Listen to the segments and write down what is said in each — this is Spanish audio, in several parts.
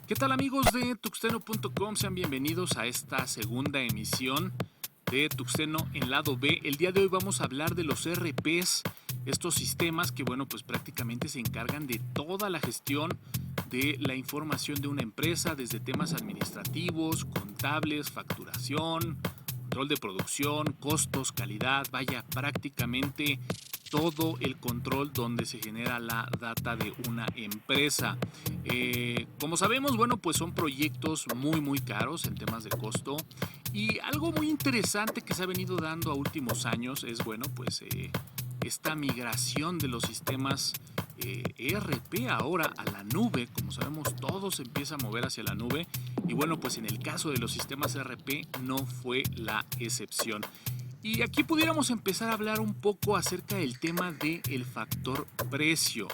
¿Qué tal amigos de tuxteno.com? Sean bienvenidos a esta segunda emisión de Tuxteno en lado B. El día de hoy vamos a hablar de los ERPs, estos sistemas que pues prácticamente se encargan de toda la gestión de la información de una empresa, desde temas administrativos, contables, facturación, control de producción, costos, calidad, vaya, prácticamente todo el control donde se genera la data de una empresa. Como sabemos, pues son proyectos muy caros en temas de costo, y algo muy interesante que se ha venido dando a últimos años es esta migración de los sistemas ERP ahora a la nube. Como sabemos, todo se empieza a mover hacia la nube, y pues en el caso de los sistemas ERP no fue la excepción. Y aquí pudiéramos empezar a hablar un poco acerca del tema del factor precio.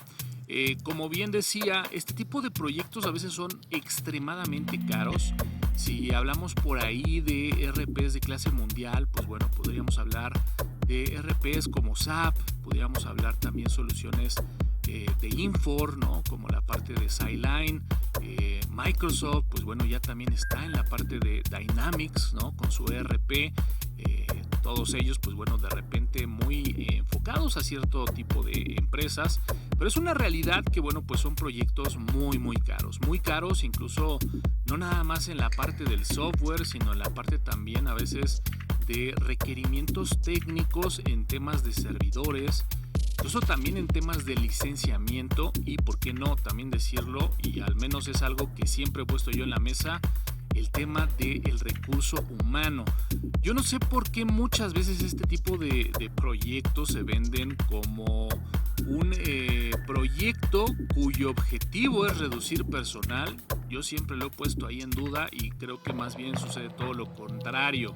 Como bien decía, este tipo de proyectos a veces son extremadamente caros. Si hablamos por ahí de ERPs de clase mundial, pues podríamos hablar de ERPs como SAP, podríamos hablar también soluciones de Infor, ¿no? Como la parte de Sideline. Microsoft, ya también está en la parte de Dynamics, ¿no? Con su ERP. Todos ellos de repente muy enfocados a cierto tipo de empresas, pero es una realidad que son proyectos muy caros, incluso no nada más en la parte del software, sino en la parte también a veces de requerimientos técnicos en temas de servidores, incluso también en temas de licenciamiento, y por qué no también decirlo, y al menos es algo que siempre he puesto yo en la mesa, el tema del recurso humano. Yo no sé por qué muchas veces este tipo de proyectos se venden como un proyecto cuyo objetivo es reducir personal. Yo siempre lo he puesto ahí en duda, y creo que más bien sucede todo lo contrario.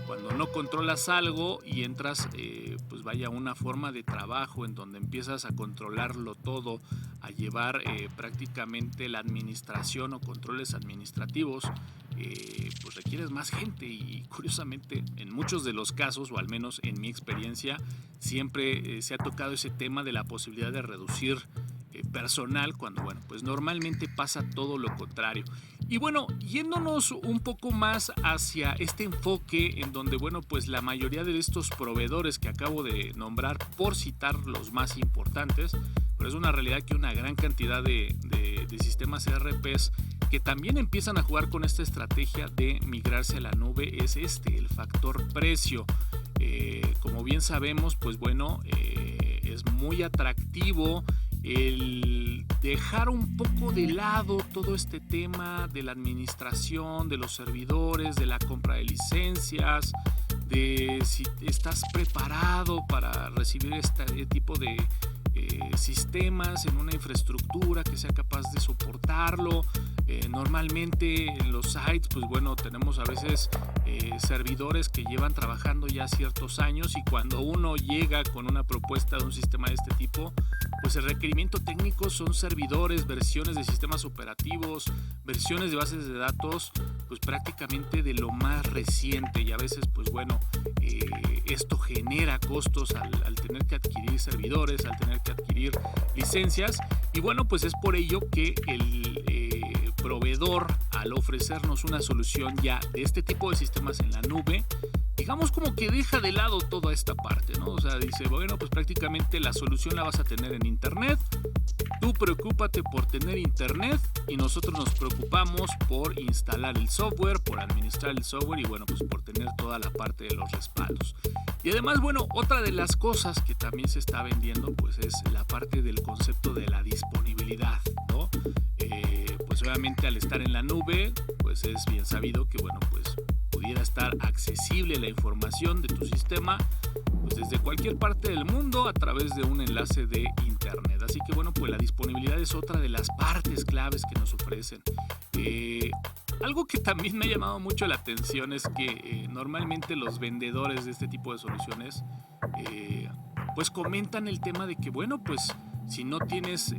Cuando no controlas algo y entras a una forma de trabajo en donde empiezas a controlarlo todo, a llevar prácticamente la administración o controles administrativos, pues requieres más gente, y curiosamente en muchos de los casos, o al menos en mi experiencia, siempre se ha tocado ese tema de la posibilidad de reducir personal, cuando pues normalmente pasa todo lo contrario. Y yéndonos un poco más hacia este enfoque en donde pues la mayoría de estos proveedores que acabo de nombrar, por citar los más importantes, pero es una realidad que una gran cantidad de sistemas ERPs que también empiezan a jugar con esta estrategia de migrarse a la nube, es el factor precio. Como bien sabemos, es muy atractivo el dejar un poco de lado todo este tema de la administración, de los servidores, de la compra de licencias, de si estás preparado para recibir este tipo de sistemas en una infraestructura que sea capaz de soportarlo. Normalmente en los sites tenemos a veces servidores que llevan trabajando ya ciertos años, y cuando uno llega con una propuesta de un sistema de este tipo, pues el requerimiento técnico son servidores, versiones de sistemas operativos, versiones de bases de datos, pues prácticamente de lo más reciente, y a veces esto genera costos al tener que adquirir servidores, al tener que adquirir licencias, y pues es por ello que el proveedor, al ofrecernos una solución ya de este tipo de sistemas en la nube, digamos como que deja de lado toda esta parte, ¿no? O sea, dice, pues prácticamente la solución la vas a tener en internet, tú preocúpate por tener internet, y nosotros nos preocupamos por instalar el software, por administrar el software, y pues por tener toda la parte de los respaldos. Y además, otra de las cosas que también se está vendiendo pues es la parte del concepto de la disponibilidad, ¿no? Pues obviamente al estar en la nube, pues es bien sabido que pudiera estar accesible la información de tu sistema pues desde cualquier parte del mundo a través de un enlace de internet. Así que pues la disponibilidad es otra de las partes claves que nos ofrecen. Algo que también me ha llamado mucho la atención es que normalmente los vendedores de este tipo de soluciones pues comentan el tema de que si no tienes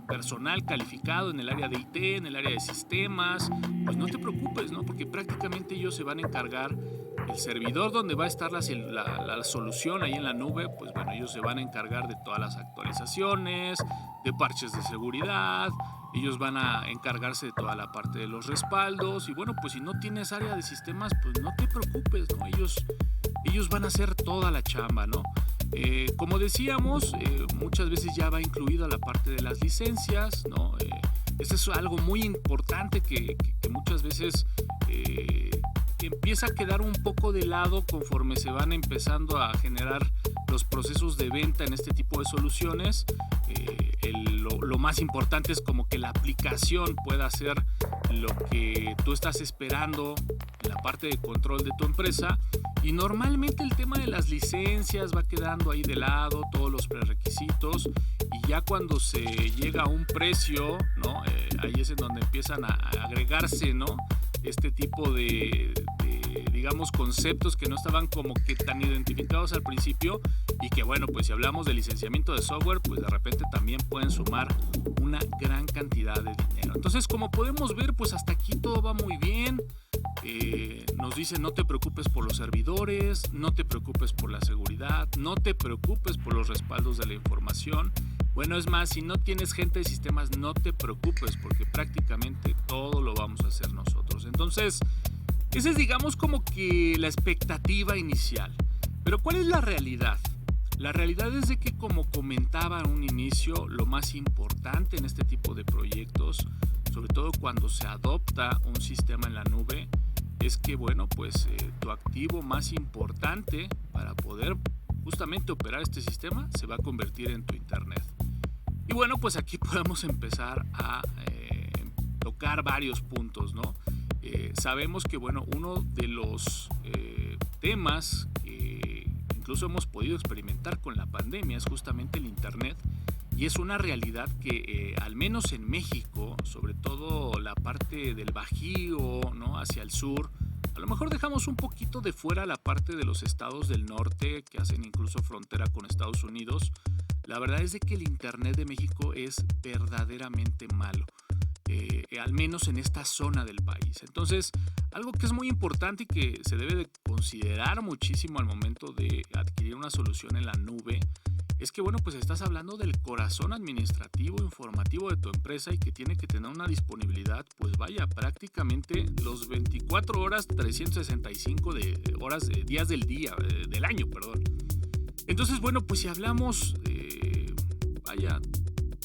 personal calificado en el área de IT, en el área de sistemas, pues no te preocupes, ¿no? Porque prácticamente ellos se van a encargar, el servidor donde va a estar la solución ahí en la nube, pues bueno, ellos se van a encargar de todas las actualizaciones, de parches de seguridad, ellos van a encargarse de toda la parte de los respaldos y bueno, pues si no tienes área de sistemas, pues no te preocupes, ¿no? Ellos van a hacer toda la chamba, ¿no? Como decíamos, muchas veces ya va incluida la parte de las licencias, ¿no? Eso es algo muy importante que muchas veces empieza a quedar un poco de lado conforme se van empezando a generar los procesos de venta en este tipo de soluciones. Lo más importante es como que la aplicación pueda hacer lo que tú estás esperando en la parte de control de tu empresa, y normalmente el tema de las licencias va quedando ahí de lado, todos los prerequisitos, y ya cuando se llega a un precio, ¿no? Ahí es en donde empiezan a agregarse, ¿no? Este tipo de digamos, conceptos que no estaban como que tan identificados al principio, y que bueno, pues si hablamos de licenciamiento de software, pues de repente también pueden sumar una gran cantidad de dinero. Entonces, como podemos ver, pues hasta aquí todo va muy bien. Nos dice: no te preocupes por los servidores, no te preocupes por la seguridad, no te preocupes por los respaldos de la información. Bueno, es más, si no tienes gente de sistemas, no te preocupes, porque prácticamente todo lo vamos a hacer nosotros. Entonces, esa es, digamos, como que la expectativa inicial. Pero ¿cuál es la realidad? La realidad es de que, como comentaba en un inicio, lo más importante en este tipo de proyectos, sobre todo cuando se adopta un sistema en la nube, es que, bueno, pues tu activo más importante para poder justamente operar este sistema se va a convertir en tu internet. Y bueno, pues aquí podemos empezar a tocar varios puntos, ¿no? Sabemos que, bueno, uno de los temas que incluso hemos podido experimentar con la pandemia es justamente el internet, y es una realidad que al menos en México, sobre todo la parte del Bajío, ¿no? Hacia el sur, a lo mejor dejamos un poquito de fuera la parte de los estados del norte que hacen incluso frontera con Estados Unidos. La verdad es de que el internet de México es verdaderamente malo. Al menos en esta zona del país. Entonces, algo que es muy importante y que se debe de considerar muchísimo al momento de adquirir una solución en la nube es que, bueno, pues estás hablando del corazón administrativo informativo de tu empresa, y que tiene que tener una disponibilidad, pues vaya, prácticamente los 24 horas, 365 días del día, del año, perdón. Entonces, bueno, pues si hablamos, vaya,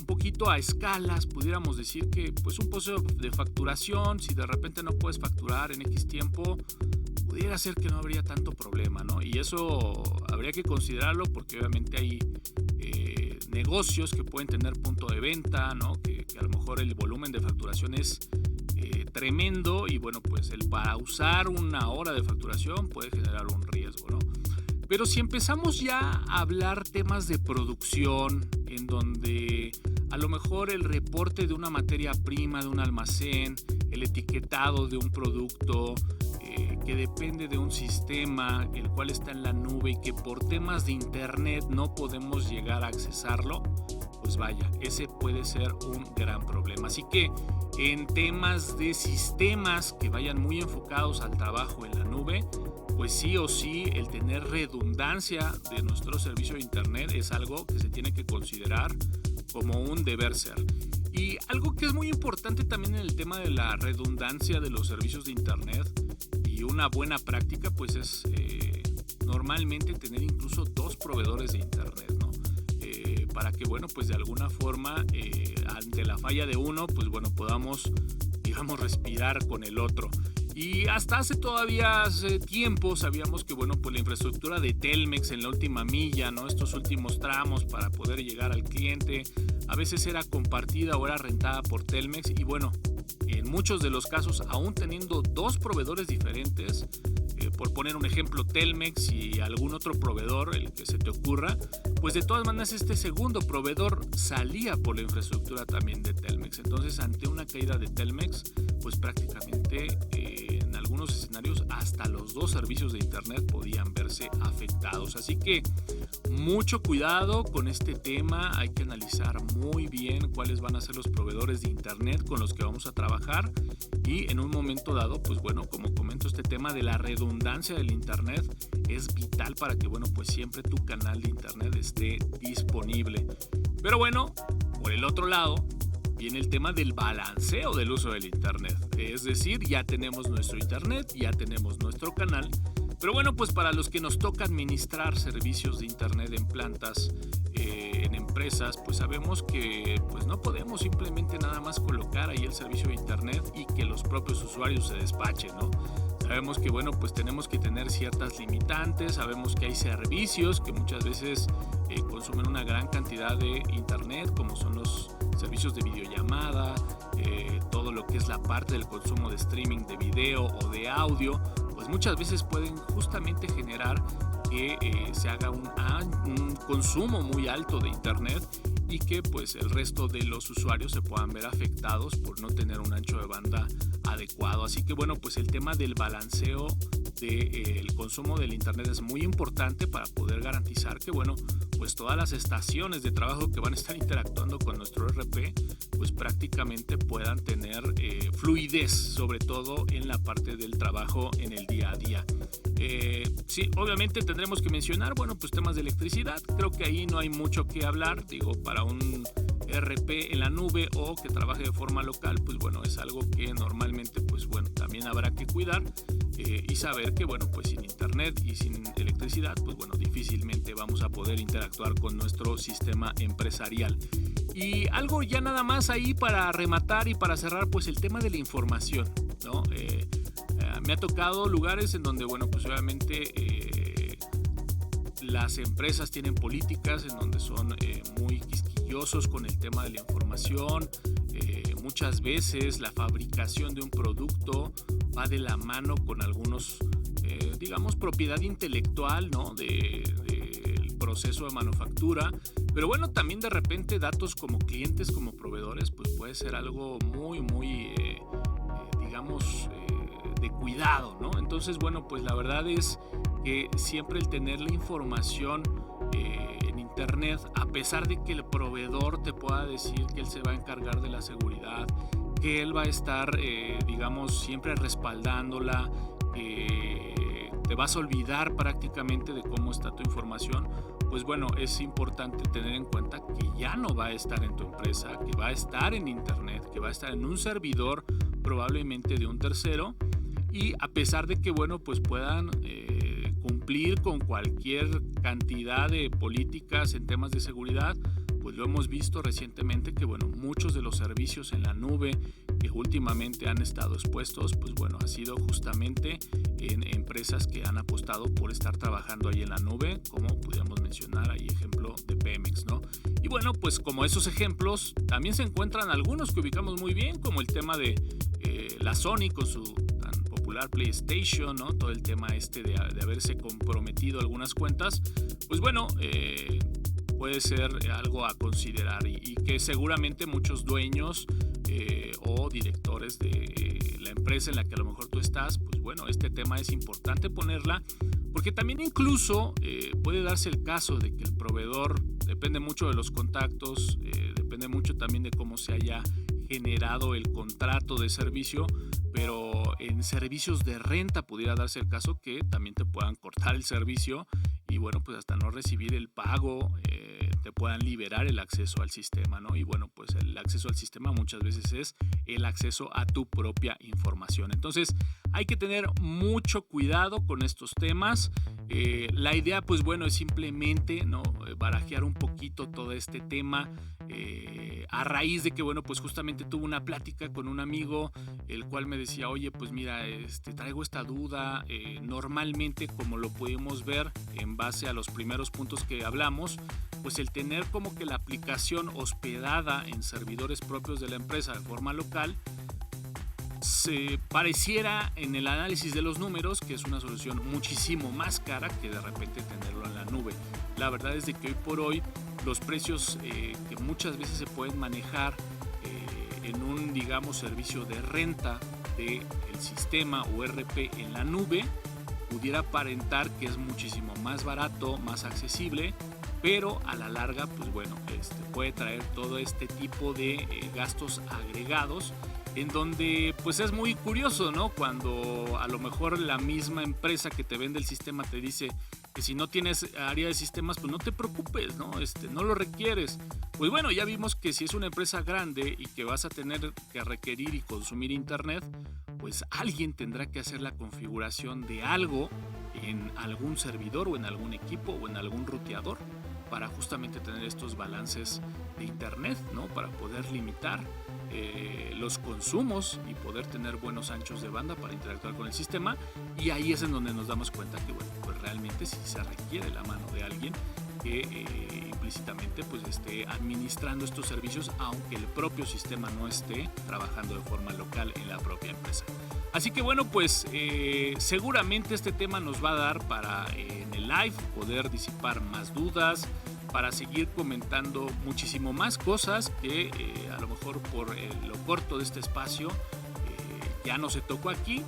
un poquito a escalas, pudiéramos decir que pues un proceso de facturación, si de repente no puedes facturar en X tiempo, pudiera ser que no habría tanto problema, ¿no? Y eso habría que considerarlo, porque obviamente hay negocios que pueden tener punto de venta, ¿no? Que a lo mejor el volumen de facturación es tremendo, y bueno, pues el pausar una hora de facturación puede generar un riesgo, ¿no? Pero si empezamos ya a hablar temas de producción, en donde a lo mejor el reporte de una materia prima de un almacén, el etiquetado de un producto que depende de un sistema el cual está en la nube y que por temas de internet no podemos llegar a accesarlo, pues vaya, ese puede ser un gran problema. Así que en temas de sistemas que vayan muy enfocados al trabajo en la nube, pues sí o sí el tener redundancia de nuestro servicio de internet es algo que se tiene que considerar como un deber ser. Y algo que es muy importante también en el tema de la redundancia de los servicios de internet, y una buena práctica, pues es normalmente tener incluso 2 proveedores de internet, ¿no? Para que, bueno, pues de alguna forma ante la falla de uno, pues bueno, podamos, digamos, respirar con el otro. Y hasta hace tiempo sabíamos que, bueno, pues la infraestructura de Telmex en la última milla, ¿no? Estos últimos tramos para poder llegar al cliente, a veces era compartida o era rentada por Telmex, y bueno, en muchos de los casos, aún teniendo 2 proveedores diferentes, por poner un ejemplo, Telmex y algún otro proveedor, el que se te ocurra, pues de todas maneras este segundo proveedor salía por la infraestructura también de Telmex. Entonces, ante una caída de Telmex, pues prácticamente en algún algunos escenarios hasta los dos servicios de internet podían verse afectados. Así que mucho cuidado con este tema, hay que analizar muy bien cuáles van a ser los proveedores de internet con los que vamos a trabajar, y en un momento dado, pues bueno, como comento, este tema de la redundancia del internet es vital para que, bueno, pues siempre tu canal de internet esté disponible. Pero bueno, por el otro lado viene el tema del balanceo del uso del internet. Es decir, ya tenemos nuestro internet, ya tenemos nuestro canal, pero bueno, pues para los que nos toca administrar servicios de internet en plantas, en empresas, pues sabemos que pues no podemos simplemente nada más colocar ahí el servicio de internet y que los propios usuarios se despachen, ¿no? Sabemos que, bueno, pues tenemos que tener ciertas limitantes, sabemos que hay servicios que muchas veces consumen una gran cantidad de internet, como son los servicios de videollamada, todo lo que es la parte del consumo de streaming de video o de audio, pues muchas veces pueden justamente generar que se haga un consumo muy alto de internet y que pues el resto de los usuarios se puedan ver afectados por no tener un ancho de banda adecuado. Así que bueno, pues el tema del balanceo del consumo del internet es muy importante para poder garantizar que, bueno, pues todas las estaciones de trabajo que van a estar interactuando con nuestro ERP pues prácticamente puedan tener fluidez, sobre todo en la parte del trabajo en el día a día. Sí, obviamente tendremos que mencionar, bueno, pues temas de electricidad. Creo que ahí no hay mucho que hablar, digo, para un ERP en la nube o que trabaje de forma local, pues bueno, es algo que normalmente, pues bueno, también habrá que cuidar y saber que, bueno, pues sin internet y sin electricidad, pues bueno, difícilmente vamos a poder interactuar con nuestro sistema empresarial. Y algo ya nada más ahí para rematar y para cerrar, pues el tema de la información, ¿no? Me ha tocado lugares en donde, bueno, pues obviamente las empresas tienen políticas en donde son muy quisquillosos con el tema de la información. Muchas veces la fabricación de un producto va de la mano con algunos, digamos, propiedad intelectual, ¿no? Del proceso de manufactura. Pero bueno, también de repente datos como clientes, como proveedores, pues puede ser algo muy, digamos, de cuidado, ¿no? Entonces, bueno, pues la verdad es que siempre el tener la información en internet, a pesar de que el proveedor te pueda decir que él se va a encargar de la seguridad, que él va a estar, digamos, siempre respaldándola, te vas a olvidar prácticamente de cómo está tu información, pues bueno, es importante tener en cuenta que ya no va a estar en tu empresa, que va a estar en internet, que va a estar en un servidor probablemente de un tercero, y a pesar de que, bueno, pues puedan cumplir con cualquier cantidad de políticas en temas de seguridad, pues lo hemos visto recientemente que, bueno, muchos de los servicios en la nube que últimamente han estado expuestos, pues bueno, ha sido justamente en empresas que han apostado por estar trabajando ahí en la nube, como pudiéramos mencionar ahí ejemplo de Pemex, ¿no? Y bueno, pues como esos ejemplos, también se encuentran algunos que ubicamos muy bien, como el tema de la Sony con su tan popular PlayStation, ¿no? Todo el tema de haberse comprometido algunas cuentas, pues bueno, puede ser algo a considerar y que seguramente muchos dueños o directores de la empresa en la que a lo mejor tú estás, pues bueno, este tema es importante ponerla, porque también incluso puede darse el caso de que el proveedor, depende mucho de los contactos, depende mucho también de cómo se haya generado el contrato de servicio, pero en servicios de renta pudiera darse el caso que también te puedan cortar el servicio y bueno, pues hasta no recibir el pago, te puedan liberar el acceso al sistema, ¿no? Y bueno, pues el acceso al sistema muchas veces es el acceso a tu propia información. Entonces hay que tener mucho cuidado con estos temas. La idea, pues bueno, es simplemente, ¿no?, barajear un poquito todo este tema a raíz de que, bueno, pues justamente tuve una plática con un amigo, el cual me decía, oye, pues mira, traigo esta duda, normalmente como lo pudimos ver en base a los primeros puntos que hablamos, pues el tener como que la aplicación hospedada en servidores propios de la empresa de forma local, se pareciera en el análisis de los números que es una solución muchísimo más cara que de repente tenerlo en la nube. La verdad es de que hoy por hoy los precios que muchas veces se pueden manejar en un, digamos, servicio de renta del sistema o ERP en la nube pudiera aparentar que es muchísimo más barato, más accesible, pero a la larga, pues bueno, puede traer todo este tipo de gastos agregados, en donde pues es muy curioso, ¿no? Cuando a lo mejor la misma empresa que te vende el sistema te dice que si no tienes área de sistemas, pues no te preocupes, ¿no? No lo requieres. Pues bueno, ya vimos que si es una empresa grande y que vas a tener que requerir y consumir internet, pues alguien tendrá que hacer la configuración de algo en algún servidor o en algún equipo o en algún ruteador para justamente tener estos balances de internet, ¿no? Para poder limitar los consumos y poder tener buenos anchos de banda para interactuar con el sistema. Y ahí es en donde nos damos cuenta que, bueno, pues realmente sí se requiere la mano de alguien que implícitamente pues esté administrando estos servicios, aunque el propio sistema no esté trabajando de forma local en la propia empresa. Así que bueno, pues seguramente este tema nos va a dar para en el live poder disipar más dudas, para seguir comentando muchísimo más cosas que a lo mejor por lo corto de este espacio ya no se tocó aquí.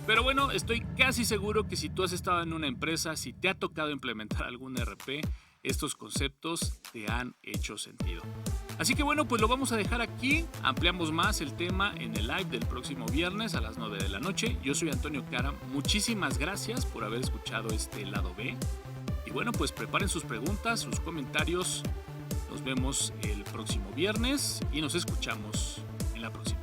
Pero bueno, estoy casi seguro que si tú has estado en una empresa, si te ha tocado implementar algún ERP, estos conceptos te han hecho sentido. Así que bueno, pues lo vamos a dejar aquí. Ampliamos más el tema en el live del próximo viernes a las 9 de la noche. Yo soy Antonio Karam. Muchísimas gracias por haber escuchado este lado B. Y bueno, pues preparen sus preguntas, sus comentarios. Nos vemos el próximo viernes y nos escuchamos en la próxima.